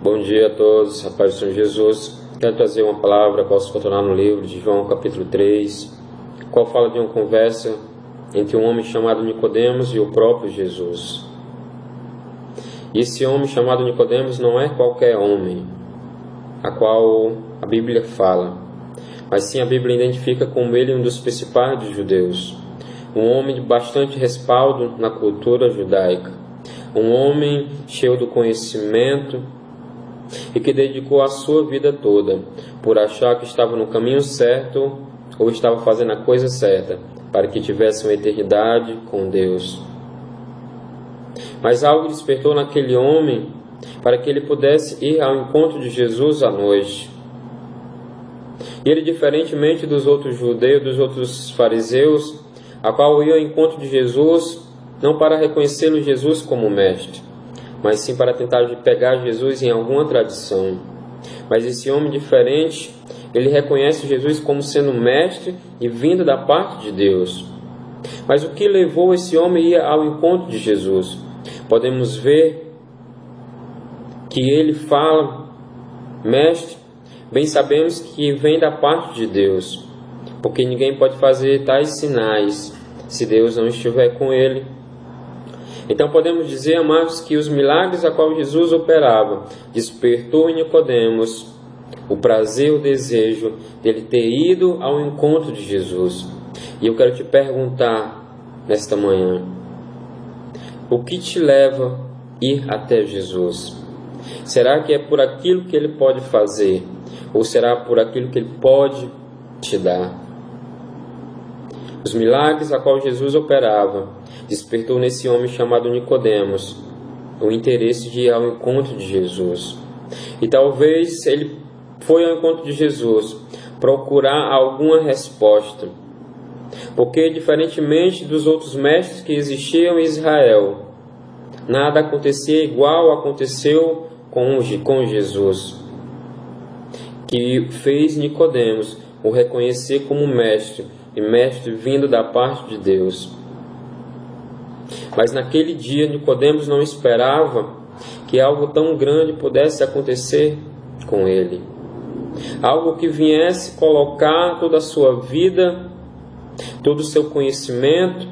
Bom dia a todos, a paz do Senhor Jesus. Quero trazer uma palavra, posso continuar no livro de João, capítulo 3, qual fala de uma conversa entre um homem chamado Nicodemos e o próprio Jesus. E esse homem chamado Nicodemos não é qualquer homem, a qual a Bíblia fala, mas sim a Bíblia identifica como ele um dos principais dos judeus, um homem de bastante respaldo na cultura judaica, um homem cheio do conhecimento e que dedicou a sua vida toda por achar que estava no caminho certo ou estava fazendo a coisa certa para que tivesse uma eternidade com Deus. Mas algo despertou naquele homem para que ele pudesse ir ao encontro de Jesus à noite. E ele, diferentemente dos outros judeus, dos outros fariseus, a qual ia ao encontro de Jesus não para reconhecê-lo Jesus como mestre, mas sim para tentar pegar Jesus em alguma tradição. Mas esse homem diferente, ele reconhece Jesus como sendo mestre e vindo da parte de Deus. Mas o que levou esse homem a ir ao encontro de Jesus? Podemos ver que ele fala, mestre, bem sabemos que vem da parte de Deus, porque ninguém pode fazer tais sinais se Deus não estiver com ele. Então podemos dizer, amados, que os milagres a qual Jesus operava despertou em Nicodemos o prazer, o desejo dele ter ido ao encontro de Jesus. E eu quero te perguntar nesta manhã, o que te leva a ir até Jesus? Será que é por aquilo que ele pode fazer? Ou será por aquilo que ele pode te dar? Os milagres a qual Jesus operava despertou nesse homem chamado Nicodemos o interesse de ir ao encontro de Jesus. E talvez ele foi ao encontro de Jesus procurar alguma resposta, porque diferentemente dos outros mestres que existiam em Israel, nada acontecia igual aconteceu com Jesus, que fez Nicodemos o reconhecer como mestre, e mestre vindo da parte de Deus. Mas naquele dia Nicodemos não esperava que algo tão grande pudesse acontecer com ele. Algo que viesse colocar toda a sua vida, todo o seu conhecimento,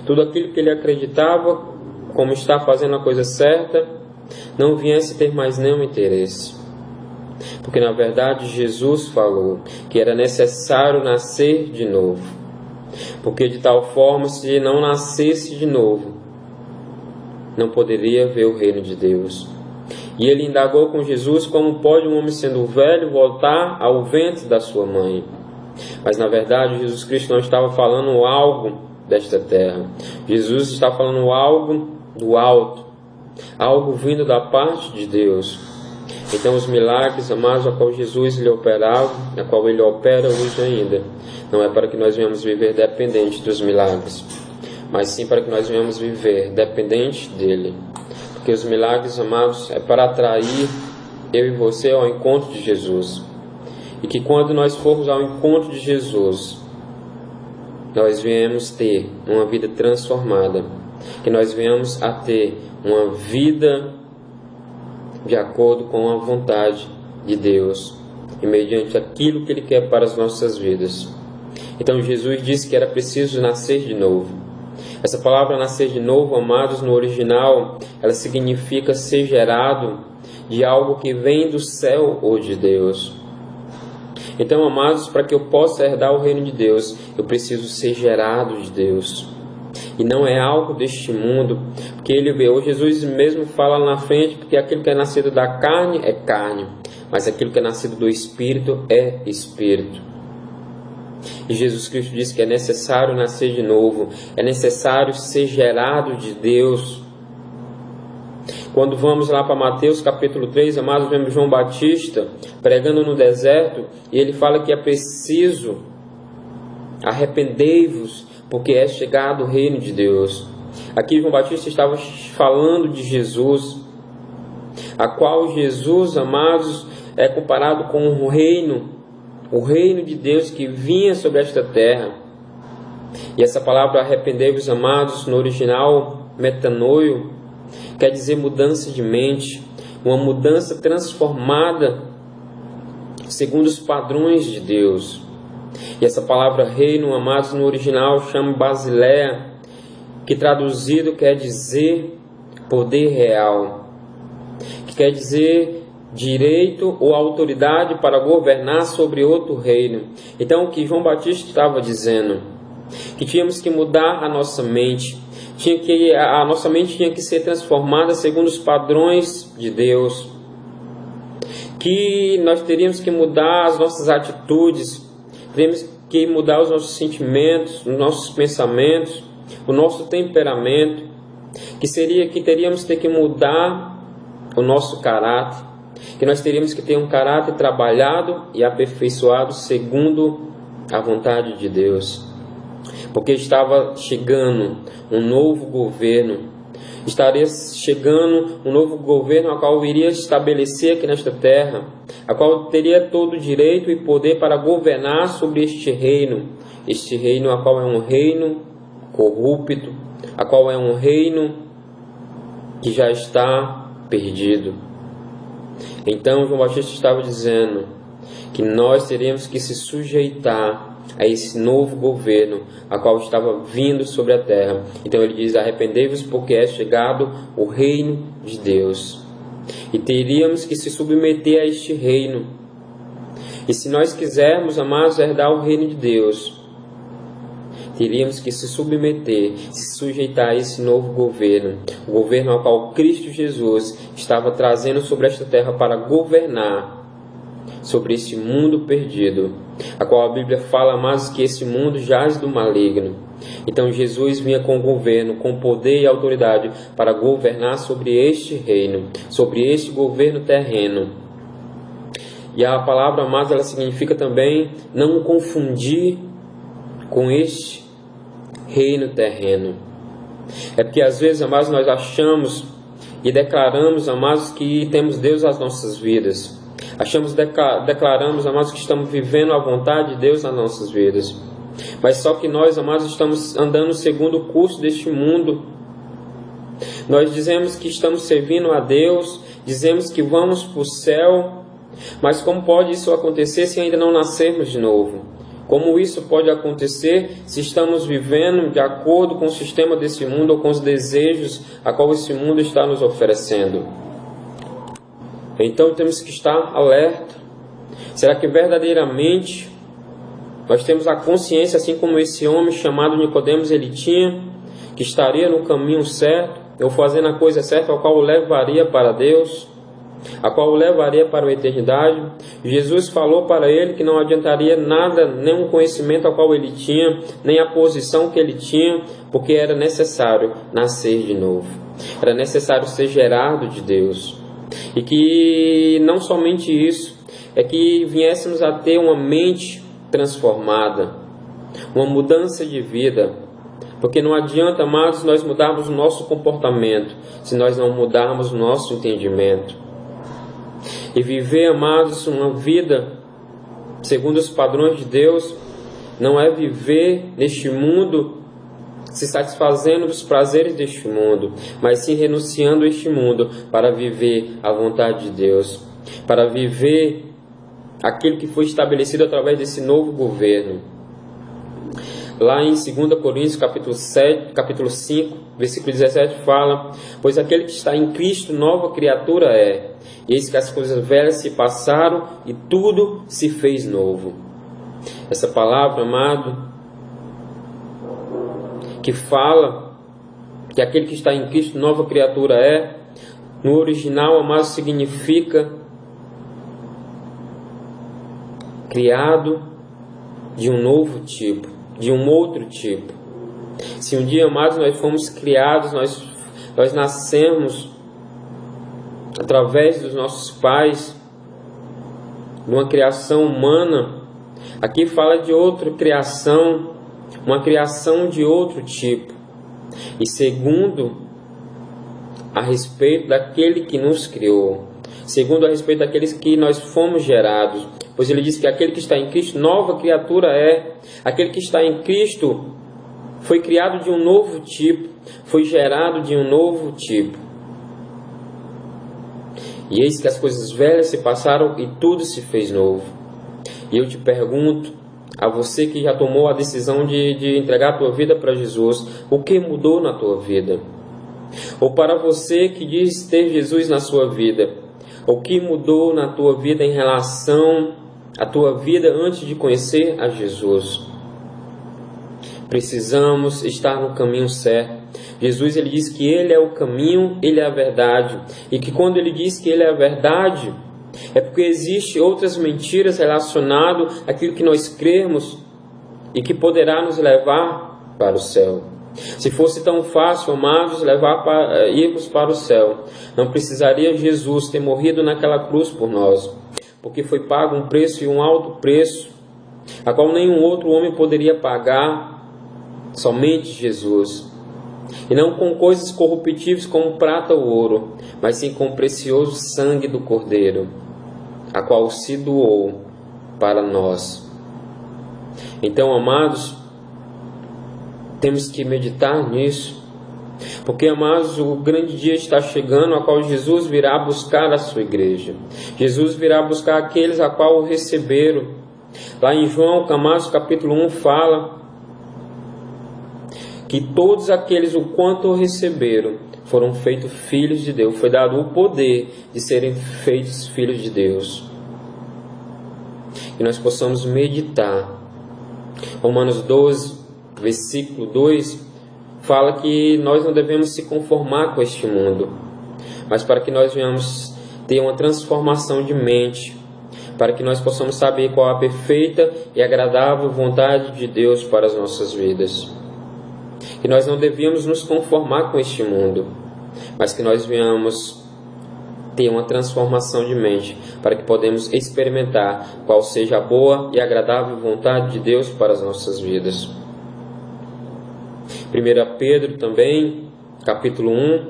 tudo aquilo que ele acreditava como está fazendo a coisa certa, não viesse ter mais nenhum interesse. Porque na verdade Jesus falou que era necessário nascer de novo. Porque de tal forma, se não nascesse de novo, não poderia ver o reino de Deus. E ele indagou com Jesus como pode um homem sendo velho voltar ao ventre da sua mãe. Mas na verdade Jesus Cristo não estava falando algo desta terra. Jesus está falando algo do alto, algo vindo da parte de Deus. Então os milagres, amados, a qual Jesus lhe operava, a qual ele opera hoje ainda, não é para que nós venhamos viver dependente dos milagres, mas sim para que nós venhamos viver dependente dele. Porque os milagres, amados, é para atrair eu e você ao encontro de Jesus. E que quando nós formos ao encontro de Jesus, nós venhamos ter uma vida transformada, que nós venhamos a ter uma vida de acordo com a vontade de Deus e mediante aquilo que Ele quer para as nossas vidas. Então Jesus disse que era preciso nascer de novo. Essa palavra nascer de novo, amados, no original, ela significa ser gerado de algo que vem do céu ou de Deus. Então, amados, para que eu possa herdar o reino de Deus, eu preciso ser gerado de Deus. E não é algo deste mundo, porque Jesus mesmo fala lá na frente, porque aquilo que é nascido da carne é carne, mas aquilo que é nascido do Espírito é Espírito. E Jesus Cristo disse que é necessário nascer de novo, é necessário ser gerado de Deus. Quando vamos lá para Mateus capítulo 3, amados, vemos João Batista pregando no deserto, e ele fala que é preciso arrependei-vos, porque é chegado o reino de Deus. Aqui João Batista estava falando de Jesus, a qual Jesus, amados, é comparado com o reino de Deus que vinha sobre esta terra. E essa palavra arrependei-vos, amados, no original metanoio, quer dizer mudança de mente, uma mudança transformada segundo os padrões de Deus. E essa palavra reino, amados, no original chama Basileia, que traduzido quer dizer poder real, que quer dizer direito ou autoridade para governar sobre outro reino. Então, o que João Batista estava dizendo, que tínhamos que mudar a nossa mente, a nossa mente tinha que ser transformada segundo os padrões de Deus, que nós teríamos que mudar as nossas atitudes, teríamos que mudar os nossos sentimentos, os nossos pensamentos, o nosso temperamento, que teríamos que mudar o nosso caráter, que nós teríamos que ter um caráter trabalhado e aperfeiçoado segundo a vontade de Deus. Porque estava chegando um novo governo, estaria chegando um novo governo, a qual iria estabelecer aqui nesta terra, a qual teria todo o direito e poder para governar sobre este reino a qual é um reino corrupto, a qual é um reino que já está perdido. Então João Batista estava dizendo que nós teríamos que se sujeitar a esse novo governo, a qual estava vindo sobre a terra. Então ele diz: arrependei-vos, porque é chegado o reino de Deus. E teríamos que se submeter a este reino. E se nós quisermos, amados, herdar o reino de Deus, teríamos que se submeter, se sujeitar a esse novo governo, o governo ao qual Cristo Jesus estava trazendo sobre esta terra para governar sobre esse mundo perdido, a qual a Bíblia fala, mas que esse mundo jaz do maligno. Então Jesus vinha com governo, com poder e autoridade para governar sobre este reino, sobre este governo terreno. E a palavra, amados, ela significa também não confundir com este reino terreno. É porque às vezes, amados, nós achamos e declaramos, amados, que temos Deus nas nossas vidas. Declaramos, amados, que estamos vivendo a vontade de Deus nas nossas vidas. Mas só que nós, amados, estamos andando segundo o curso deste mundo. Nós dizemos que estamos servindo a Deus, dizemos que vamos para o céu, mas como pode isso acontecer se ainda não nascermos de novo? Como isso pode acontecer se estamos vivendo de acordo com o sistema desse mundo ou com os desejos a qual esse mundo está nos oferecendo? Então temos que estar alerta. Será que verdadeiramente nós temos a consciência, assim como esse homem chamado Nicodemos ele tinha, que estaria no caminho certo, ou fazendo a coisa certa, a qual o levaria para Deus, a qual o levaria para a eternidade? Jesus falou para ele que não adiantaria nada, nem o conhecimento ao qual ele tinha, nem a posição que ele tinha, porque era necessário nascer de novo, era necessário ser gerado de Deus. E que não somente isso, é que viéssemos a ter uma mente transformada, uma mudança de vida. Porque não adianta, amados, nós mudarmos o nosso comportamento se nós não mudarmos o nosso entendimento. E viver, amados, uma vida segundo os padrões de Deus não é viver neste mundo se satisfazendo dos prazeres deste mundo, mas sim renunciando a este mundo para viver a vontade de Deus, para viver aquilo que foi estabelecido através desse novo governo. Lá em 2 Coríntios capítulo 5, versículo 17 fala: pois aquele que está em Cristo nova criatura é, e eis que as coisas velhas se passaram e tudo se fez novo. Essa palavra, amado, que fala que aquele que está em Cristo nova criatura é, no original, amado, significa criado de um novo tipo, de um outro tipo. Se um dia, amados, nós fomos criados, nós nascemos através dos nossos pais, de uma criação humana, aqui fala de outra criação, uma criação de outro tipo, e segundo a respeito daquele que nos criou, segundo a respeito daqueles que nós fomos gerados, pois ele diz que aquele que está em Cristo nova criatura é, aquele que está em Cristo foi criado de um novo tipo, foi gerado de um novo tipo. E eis que as coisas velhas se passaram e tudo se fez novo. E eu te pergunto, a você que já tomou a decisão de entregar a tua vida para Jesus, o que mudou na tua vida? Ou para você que diz ter Jesus na sua vida, o que mudou na tua vida em relação à tua vida antes de conhecer a Jesus? Precisamos estar no caminho certo. Jesus, ele diz que Ele é o caminho, Ele é a verdade. E que quando Ele diz que Ele é a verdade, é porque existem outras mentiras relacionadas àquilo que nós cremos e que poderá nos levar para o céu. Se fosse tão fácil, amados, irmos para o céu, não precisaria Jesus ter morrido naquela cruz por nós, porque foi pago um preço e um alto preço, a qual nenhum outro homem poderia pagar, somente Jesus. E não com coisas corruptíveis como prata ou ouro, mas sim com o precioso sangue do Cordeiro, a qual se doou para nós. Então, amados, temos que meditar nisso, porque, amados, o grande dia está chegando, a qual Jesus virá buscar a sua igreja. Jesus virá buscar aqueles a qual o receberam. Lá em João, amados, capítulo 1 fala que todos aqueles o quanto receberam foram feitos filhos de Deus. Foi dado o poder de serem feitos filhos de Deus. E nós possamos meditar. Romanos 12, versículo 2, fala que nós não devemos se conformar com este mundo, mas para que nós venhamos ter uma transformação de mente, para que nós possamos saber qual a perfeita e agradável vontade de Deus para as nossas vidas. Que nós não devíamos nos conformar com este mundo, mas que nós venhamos ter uma transformação de mente, para que podemos experimentar qual seja a boa e agradável vontade de Deus para as nossas vidas. 1 Pedro também, capítulo 1,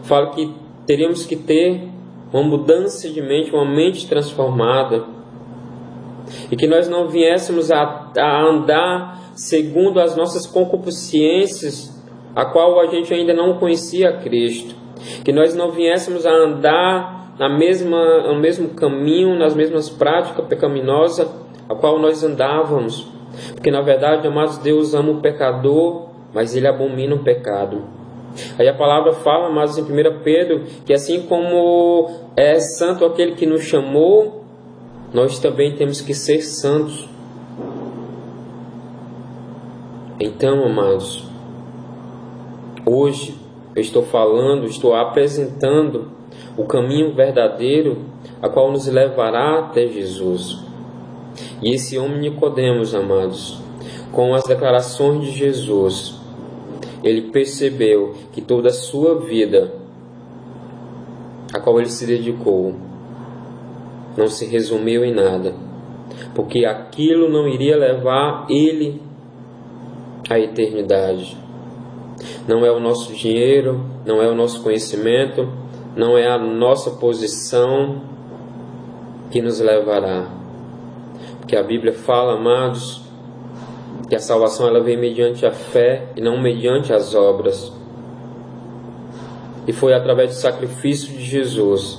fala que teríamos que ter uma mudança de mente, uma mente transformada, e que nós não viéssemos a andar segundo as nossas concupiscências, a qual a gente ainda não conhecia a Cristo. Que nós não viéssemos a andar no mesmo caminho, nas mesmas práticas pecaminosas a qual nós andávamos. Porque na verdade, amados, Deus ama o pecador, mas Ele abomina o pecado. Aí a palavra fala, amados, em 1 Pedro, que assim como é santo aquele que nos chamou, nós também temos que ser santos. Então, amados, hoje eu estou apresentando o caminho verdadeiro, a qual nos levará até Jesus. E esse homem Nicodemos, amados, com as declarações de Jesus, ele percebeu que toda a sua vida, a qual ele se dedicou, não se resumiu em nada, porque aquilo não iria levar ele à eternidade. Não é o nosso dinheiro, não é o nosso conhecimento, não é a nossa posição que nos levará. Porque a Bíblia fala, amados, que a salvação ela vem mediante a fé e não mediante as obras. E foi através do sacrifício de Jesus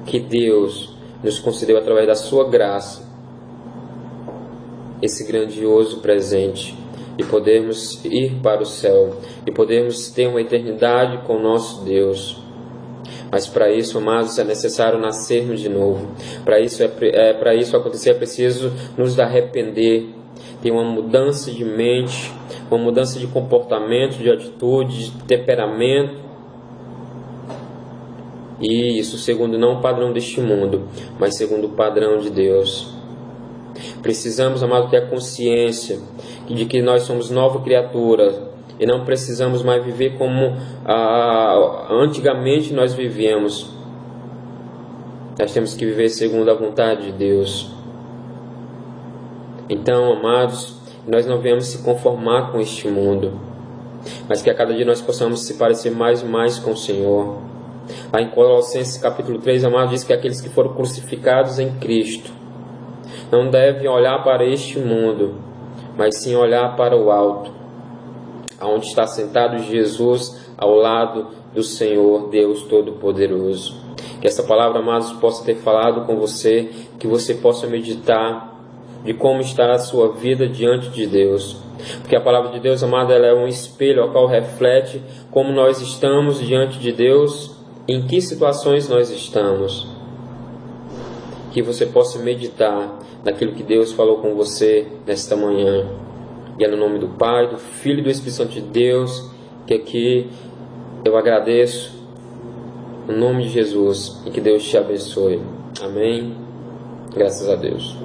que Deus nos concedeu, através da sua graça, esse grandioso presente, e podermos ir para o céu, e podermos ter uma eternidade com o nosso Deus. Mas para isso, amados, é necessário nascermos de novo. Para isso acontecer, é preciso nos arrepender, ter uma mudança de mente, uma mudança de comportamento, de atitude, de temperamento. E isso segundo não o padrão deste mundo, mas segundo o padrão de Deus. Precisamos, amados, ter a consciência de que nós somos nova criatura e não precisamos mais viver como antigamente nós vivíamos. Nós temos que viver segundo a vontade de Deus. Então, amados, nós não viemos se conformar com este mundo, mas que a cada dia nós possamos se parecer mais e mais com o Senhor. Lá em Colossenses capítulo 3, amados, diz que aqueles que foram crucificados em Cristo não devem olhar para este mundo, mas sim olhar para o alto, aonde está sentado Jesus ao lado do Senhor Deus Todo-Poderoso. Que essa palavra, amados, possa ter falado com você, que você possa meditar de como está a sua vida diante de Deus. Porque a palavra de Deus, amado, ela é um espelho ao qual reflete como nós estamos diante de Deus, em que situações nós estamos. Que você possa meditar naquilo que Deus falou com você nesta manhã. E é no nome do Pai, do Filho e do Espírito Santo de Deus que aqui eu agradeço, no nome de Jesus, e que Deus te abençoe. Amém. Graças a Deus.